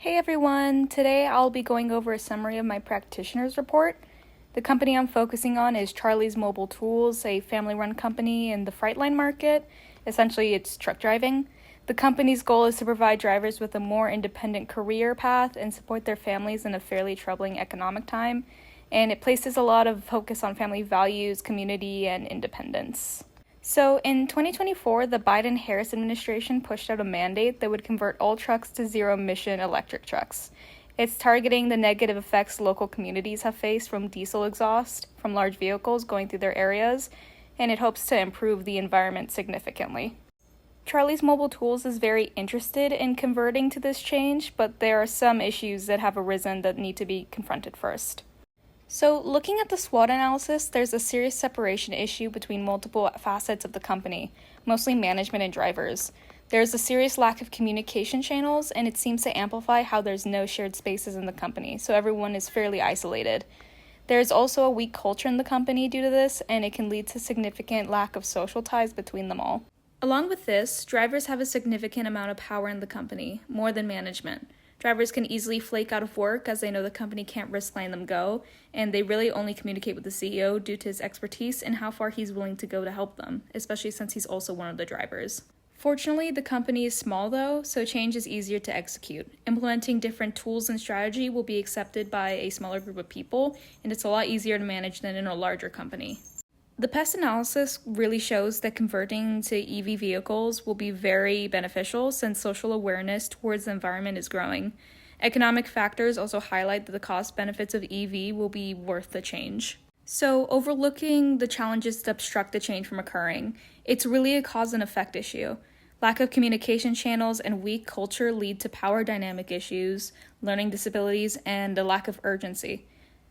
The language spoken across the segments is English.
Hey everyone! Today I'll be going over a summary of my practitioner's report. The company I'm focusing on is Charlie's Mobile Tools, a family-run company in the Frightline market. Essentially, it's truck driving. The company's goal is to provide drivers with a more independent career path and support their families in a fairly troubling economic time, and it places a lot of focus on family values, community, and independence. So in 2024, the Biden-Harris administration pushed out a mandate that would convert all trucks to zero-emission electric trucks. It's targeting the negative effects local communities have faced from diesel exhaust from large vehicles going through their areas, and it hopes to improve the environment significantly. Charlie's Mobile Tools is very interested in converting to this change, but there are some issues that have arisen that need to be confronted first. So, looking at the SWOT analysis, there's a serious separation issue between multiple facets of the company, mostly management and drivers. There's a serious lack of communication channels, and it seems to amplify how there's no shared spaces in the company, so everyone is fairly isolated. There's also a weak culture in the company due to this, and it can lead to significant lack of social ties between them all. Along with this, drivers have a significant amount of power in the company, more than management. Drivers can easily flake out of work as they know the company can't risk letting them go, and they really only communicate with the CEO due to his expertise and how far he's willing to go to help them, especially since he's also one of the drivers. Fortunately, the company is small though, so change is easier to execute. Implementing different tools and strategy will be accepted by a smaller group of people, and it's a lot easier to manage than in a larger company. The PEST analysis really shows that converting to EV vehicles will be very beneficial since social awareness towards the environment is growing. Economic factors also highlight that the cost benefits of EV will be worth the change. So, overlooking the challenges that obstruct the change from occurring, it's really a cause and effect issue. Lack of communication channels and weak culture lead to power dynamic issues, learning disabilities, and a lack of urgency.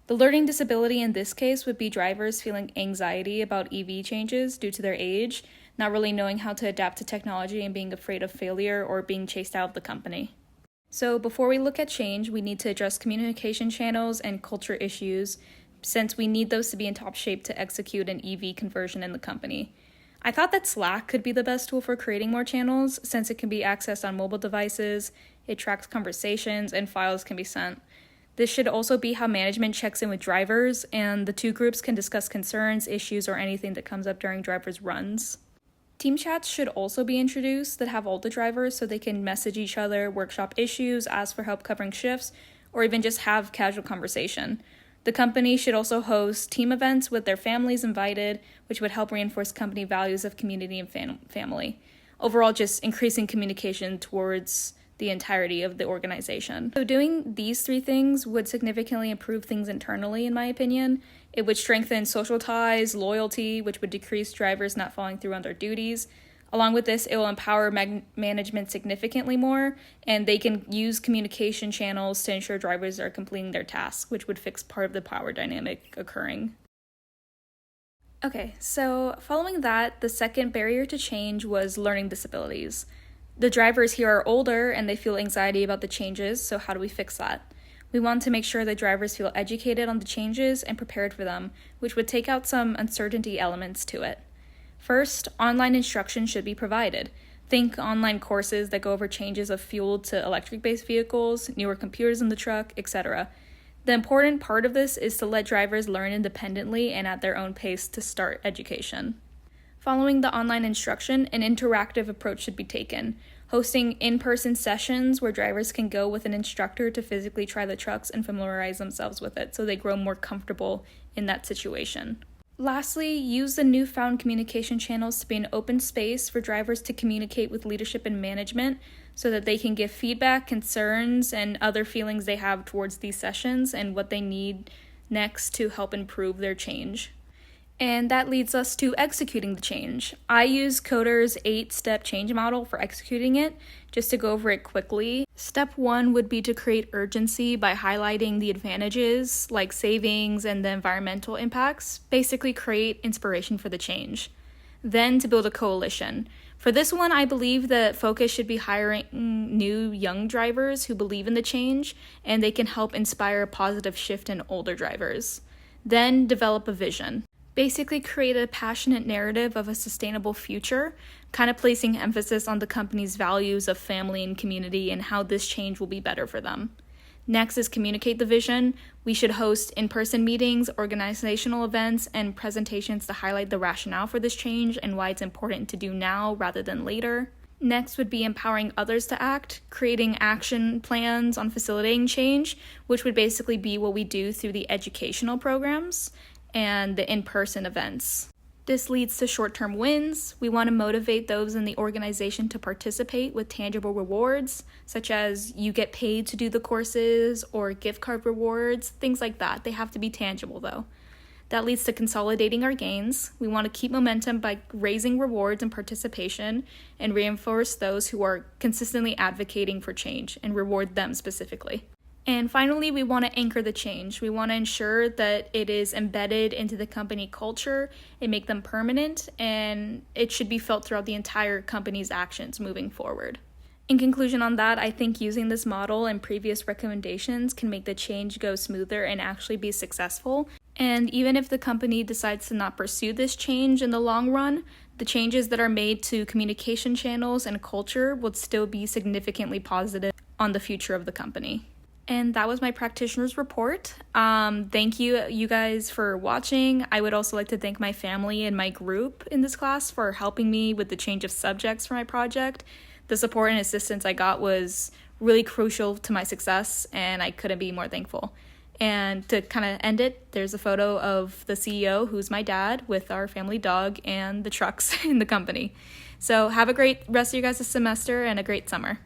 The learning disability in this case would be drivers feeling anxiety about EV changes due to their age, not really knowing how to adapt to technology and being afraid of failure or being chased out of the company. So before we look at change, we need to address communication channels and culture issues, since we need those to be in top shape to execute an EV conversion in the company. I thought that Slack could be the best tool for creating more channels, since it can be accessed on mobile devices, it tracks conversations, and files can be sent. This should also be how management checks in with drivers, and the two groups can discuss concerns, issues, or anything that comes up during drivers' runs. Team chats should also be introduced that have all the drivers so they can message each other, workshop issues, ask for help covering shifts, or even just have casual conversation. The company should also host team events with their families invited, which would help reinforce company values of community and family. Overall, just increasing communication towards the entirety of the organization. So doing these three things would significantly improve things internally, in my opinion. It would strengthen social ties, loyalty, which would decrease drivers not following through on their duties. Along with this, it will empower management significantly more, and they can use communication channels to ensure drivers are completing their tasks, which would fix part of the power dynamic occurring. Okay, so following that, the second barrier to change was learning disabilities. The drivers here are older and they feel anxiety about the changes, so how do we fix that? We want to make sure that drivers feel educated on the changes and prepared for them, which would take out some uncertainty elements to it. First, online instruction should be provided. Think online courses that go over changes of fuel to electric-based vehicles, newer computers in the truck, etc. The important part of this is to let drivers learn independently and at their own pace to start education. Following the online instruction, an interactive approach should be taken, hosting in-person sessions where drivers can go with an instructor to physically try the trucks and familiarize themselves with it so they grow more comfortable in that situation. Lastly, use the newfound communication channels to be an open space for drivers to communicate with leadership and management so that they can give feedback, concerns, and other feelings they have towards these sessions and what they need next to help improve their change. And that leads us to executing the change. I use Coder's 8-step change model for executing it. Just to go over it quickly, step 1 would be to create urgency by highlighting the advantages like savings and the environmental impacts, basically create inspiration for the change. Then to build a coalition. For this one, I believe that focus should be hiring new young drivers who believe in the change and they can help inspire a positive shift in older drivers. Then develop a vision. Basically create a passionate narrative of a sustainable future, kind of placing emphasis on the company's values of family and community and how this change will be better for them. Next is communicate the vision. We should host in-person meetings, organizational events, and presentations to highlight the rationale for this change and why it's important to do now rather than later. Next would be empowering others to act, creating action plans on facilitating change, which would basically be what we do through the educational programs and the in-person events. This leads to short-term wins. We want to motivate those in the organization to participate with tangible rewards, such as you get paid to do the courses or gift card rewards, things like that. They have to be tangible though. That leads to consolidating our gains. We want to keep momentum by raising rewards and participation and reinforce those who are consistently advocating for change and reward them specifically. And finally, we want to anchor the change. We want to ensure that it is embedded into the company culture and make them permanent, and it should be felt throughout the entire company's actions moving forward. In conclusion on that, I think using this model and previous recommendations can make the change go smoother and actually be successful. And even if the company decides to not pursue this change in the long run, the changes that are made to communication channels and culture would still be significantly positive on the future of the company. And that was my practitioner's report. Thank you guys for watching. I would also like to thank my family and my group in this class for helping me with the change of subjects for my project. The support and assistance I got was really crucial to my success, and I couldn't be more thankful. And to kind of end it, there's a photo of the CEO, who's my dad, with our family dog and the trucks in the company. So have a great rest of your guys' semester and a great summer.